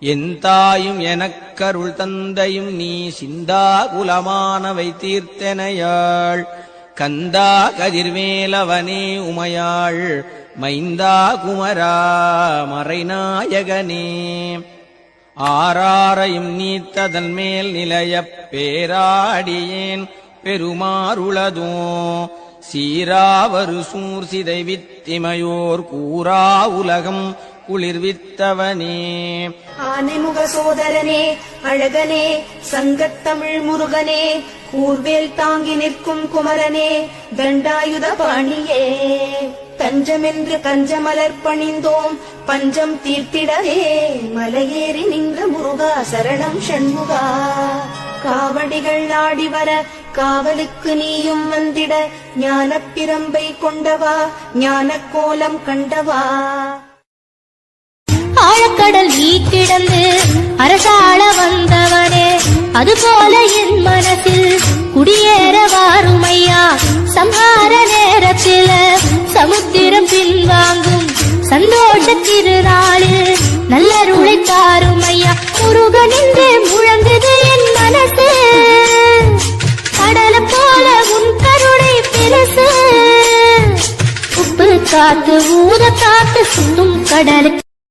என் தாயும் எனக்கருள் தந்தையும் நீ சிந்தா குலமானவை தீர்த்தனையாள் கந்தா கதிர்வேலவனே உமையாள் மைந்தா குமரா மறைநாயகனே ஆராரையும் நீத்ததன் மேல் நிலையப் பேராடியேன் பெருமாறுளதோ சீராவரு சூர் சிதை வித்திமையோர் கூறா உலகம் குளிர்வித்தவனே ஆனைமுக சோதரனே அழகனே சங்கத்தமிழ் முருகனே கூர்வேல் தாங்கி நிற்கும் குமரனே தண்டாயுத பாணியே தஞ்சமென்று கஞ்சமலர் பணிந்தோம் பஞ்சம் தீர்த்திடவே மலையேறி நின்ற முருகா சரணம் ஷண்முகா காவடிகள் ஆடி வர காவலுக்கு நீயும் வந்திட ஞானப் பிரம்பை கொண்டவா ஞானக் கோலம் கண்டவா ஆழக்கடல் நீ கிடந்து அரசாள வந்தவனே அதுபோல என் மனத்தில் குடியேற வாருமையா சம்ஹார நேரத்தில் சமுத்திரம் பின்வாங்கும் சந்தோஷ திருநாளில் நல்லருளை தாருமையா முருகனின்று முழங்குது என் மனசு கடல போல உன் கருணை பெருசு உப்பு காத்து ஊத காத்து சுத்தும் கடலுக்கு